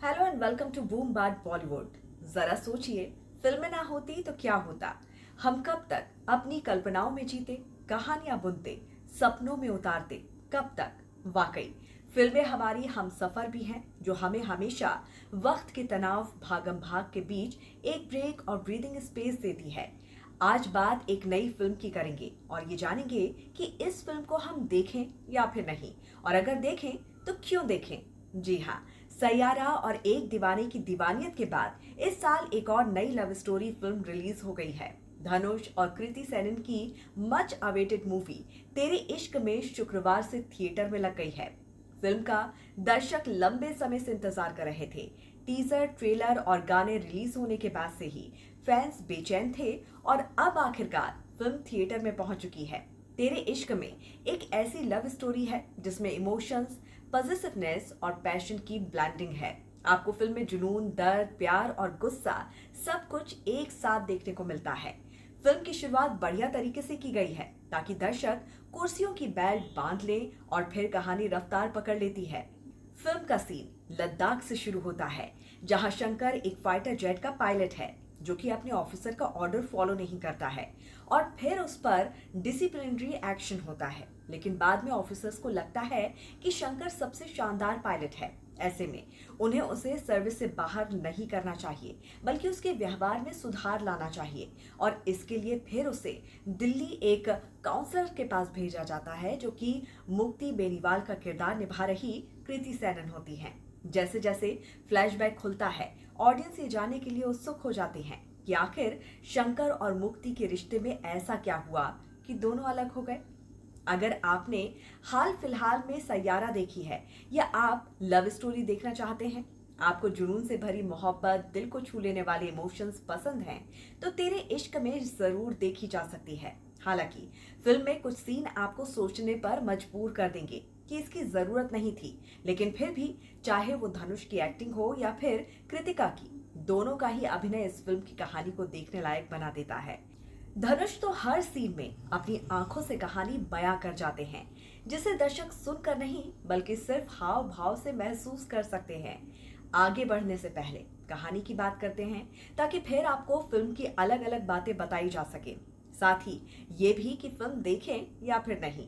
Hello and welcome to boom बाद बॉलीवुड। जरा सोचिए, फिल्में ना होती तो क्या होता। हम कब तक अपनी कल्पनाओं में जीते, कहानियां बुनते, सपनों में उतारते, कब तक। वाकई फिल्में हमारी हम सफर भी हैं, जो हमें हमेशा वक्त के तनाव भागम भाग के बीच एक ब्रेक और ब्रीदिंग स्पेस देती है। आज बात एक नई फिल्म की करेंगे और ये जानेंगे कि इस फिल्म को हम देखें या फिर नहीं, और अगर देखें तो क्यों देखें। जी हाँ, सैयारा और एक दीवाने की दीवानियत के बाद इस साल एक और नई लव स्टोरी फिल्म रिलीज हो गई है। धनुष और कृति सेनन की मच अवेटेड मूवी तेरे इश्क में शुक्रवार से थिएटर में लग गई है। फिल्म का दर्शक लंबे समय से इंतजार कर रहे थे। टीजर, ट्रेलर और गाने रिलीज होने के बाद से ही फैंस बेचैन थे और अब आखिरकार फिल्म थिएटर में पहुंच चुकी है। तेरे इश्क में एक ऐसी लव स्टोरी है जिसमें इमोशंस, पॉजिटिवनेस और पैशन की ब्लेंडिंग है। आपको फिल्म में जुनून, दर्द, प्यार और गुस्सा सब कुछ एक साथ देखने को मिलता है। फिल्म की शुरुआत बढ़िया तरीके से की गई है ताकि दर्शक कुर्सियों की बेल्ट बांध ले और फिर कहानी रफ्तार पकड़ लेती है। फिल्म का सीन लद्दाख से शुरू होता है, जहां शंकर एक फाइटर जेट का पायलट है जो कि अपने ऑफिसर का ऑर्डर फॉलो नहीं करता है और फिर उस पर डिसिप्लिनरी एक्शन होता है। लेकिन बाद में ऑफिसर्स को लगता है कि शंकर सबसे शानदार पायलट है। ऐसे में उन्हें उसे सर्विस से बाहर नहीं करना चाहिए, बल्कि उसके व्यवहार में सुधार लाना चाहिए। और इसके लिए फिर उसे दिल्ली एक काउंसलर के पास भेजा जाता है, जो कि मुक्ति बेनीवाल का किरदार निभा रही कृति सेनन होती हैं। जैसे जैसे फ्लैशबैक खुलता है, ऑडियंस ये जानने के लिए उत्सुक हो जाते हैं कि आखिर शंकर और मुक्ति के रिश्ते में ऐसा क्या हुआ कि दोनों अलग हो गए। अगर आपने हाल फिलहाल में सैयारा देखी है या आप लव स्टोरी देखना चाहते हैं, आपको जुनून से भरी मोहब्बत, दिल को छू लेने वाले इमोशंस पसंद हैं, तो तेरे इश्क में जरूर देखी जा सकती है। हालांकि फिल्म में कुछ सीन आपको सोचने पर मजबूर कर देंगे कि इसकी जरूरत नहीं थी, लेकिन फिर भी चाहे वो धनुष की एक्टिंग हो या फिर कृतिका की, दोनों का ही अभिनय इस फिल्म की कहानी को देखने लायक बना देता है। धनुष तो हर सीन में अपनी आंखों से कहानी बयां कर जाते हैं, जिसे दर्शक सुनकर नहीं बल्कि सिर्फ हाव भाव से महसूस कर सकते हैं। आगे बढ़ने से पहले कहानी की बात करते हैं, ताकि फिर आपको फिल्म की अलग अलग बातें बताई जा सके, साथ ही ये भी कि फिल्म देखें या फिर नहीं।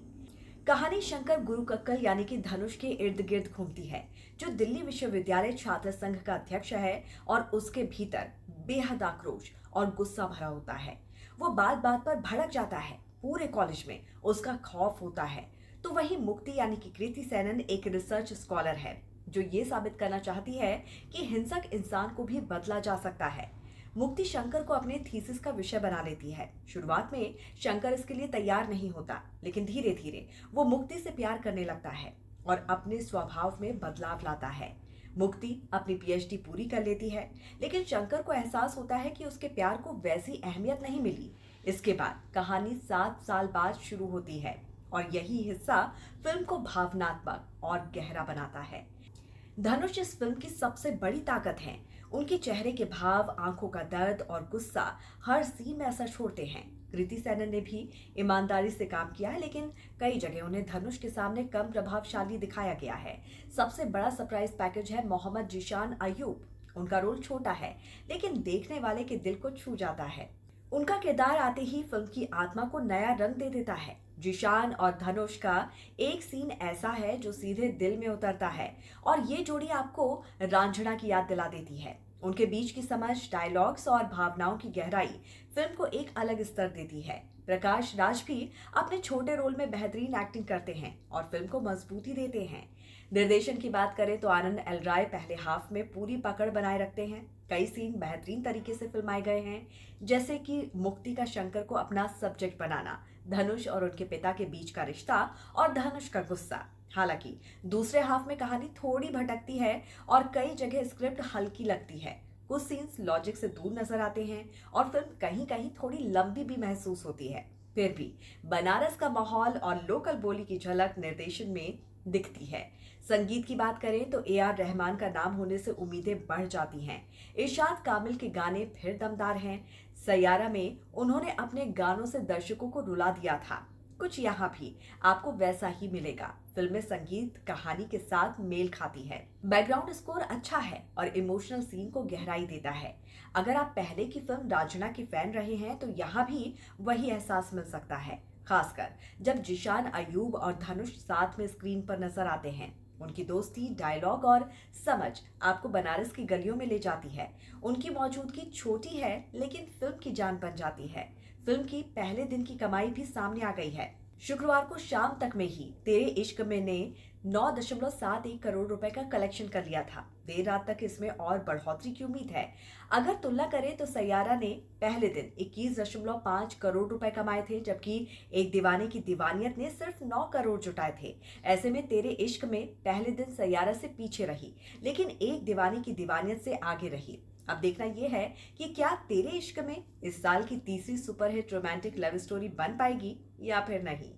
कहानी शंकर गुरुकक्कल यानी कि धनुष के इर्द गिर्द घूमती है, जो दिल्ली विश्वविद्यालय छात्र संघ का अध्यक्ष है और उसके भीतर बेहद आक्रोश और गुस्सा भरा होता है। वो बात बात पर भड़क जाता है, पूरे कॉलेज में उसका खौफ होता है। तो वही मुक्ति यानी कि कृति सेनन एक रिसर्च स्कॉलर है, जो ये साबित करना चाहती है कि हिंसक इंसान को भी बदला जा सकता है। मुक्ति शंकर को अपने थीसिस का विषय बना लेती है। शुरुआत में शंकर इसके लिए तैयार नहीं होता, लेकिन धीरे धीरे वो मुक्ति से प्यार करने लगता है और अपने स्वभाव में बदलाव लाता है। मुक्ति अपनी पीएचडी पूरी कर लेती है, लेकिन शंकर को एहसास होता है कि उसके प्यार को वैसी अहमियत नहीं मिली। इसके बाद कहानी 7 साल बाद शुरू होती है और यही हिस्सा फिल्म को भावनात्मक और गहरा बनाता है। धनुष इस फिल्म की सबसे बड़ी ताकत है। उनके चेहरे के भाव, आंखों का दर्द और गुस्सा हर सीन में असर छोड़ते हैं। कृति सेनन ने भी ईमानदारी से काम किया है, लेकिन कई जगह उन्हें धनुष के सामने कम प्रभावशाली दिखाया गया है। सबसे बड़ा सरप्राइज पैकेज है मोहम्मद जीशान अयूब। उनका रोल छोटा है, लेकिन देखने वाले के दिल को छू जाता है। उनका किरदार आते ही फिल्म की आत्मा को नया रंग दे देता है। जिशान और धनुष का एक सीन ऐसा है जो सीधे दिल में उतरता है और ये जोड़ी आपको रांझना की याद दिला देती है। उनके बीच की समझ, डायलॉग्स और भावनाओं की गहराई फिल्म को एक अलग स्तर देती है। प्रकाश राज भी अपने छोटे रोल में बेहतरीन एक्टिंग करते हैं और फिल्म को मजबूती देते हैं। निर्देशन की बात करें तो आनंद एल राय पहले हाफ में पूरी पकड़ बनाए रखते हैं। कई सीन बेहतरीन तरीके से फिल्माए गए हैं, जैसे कि मुक्ति का शंकर को अपना सब्जेक्ट बनाना, धनुष और उनके पिता के बीच का रिश्ता और धनुष का गुस्सा। हालांकि दूसरे हाफ में कहानी थोड़ी भटकती है और कई जगह स्क्रिप्ट हल्की लगती है। कुछ सीन्स लॉजिक से दूर नजर आते हैं और फिल्म कहीं कहीं थोड़ी लंबी भी महसूस होती है। फिर भी बनारस का माहौल और लोकल बोली की झलक निर्देशन में दिखती है। संगीत की बात करें तो ए आर रहमान का नाम होने से उम्मीदें बढ़ जाती हैं। इरशाद कामिल के गाने फिर दमदार हैं। सैयारा में उन्होंने अपने गानों से दर्शकों को रुला दिया था। कुछ यहाँ भी आपको वैसा ही मिलेगा। फिल्म में संगीत कहानी के साथ मेल खाती है, बैकग्राउंड स्कोर अच्छा है और इमोशनल सीन को गहराई देता है। अगर आप पहले की फिल्म रांझना के फैन रहे हैं तो यहाँ भी वही एहसास मिल सकता है, खासकर जब जिशान, अयूब और धनुष साथ में स्क्रीन पर नजर आते हैं। उनकी दोस्ती, डायलॉग और समझ आपको बनारस की गलियों में ले जाती है। उनकी मौजूदगी छोटी है लेकिन फिल्म की जान बन जाती है। फिल्म की पहले दिन की कमाई भी सामने आ गई है। शुक्रवार को शाम तक में ही तेरे इश्क में ने 9.71 करोड़ रुपए का कलेक्शन कर लिया था। देर रात तक इसमें और बढ़ोतरी की उम्मीद है। अगर तुलना करें तो सैयारा ने पहले दिन 21.5 करोड़ रुपए कमाए थे, जबकि एक दीवाने की दीवानियत ने सिर्फ 9 करोड़ जुटाए थे। ऐसे में तेरे इश्क में पहले दिन सैयारा से पीछे रही, लेकिन एक दीवाने की दीवानियत से आगे रही। अब देखना यह है कि क्या तेरे इश्क में इस साल की तीसरी सुपरहिट रोमांटिक लव स्टोरी बन पाएगी या फिर नहीं।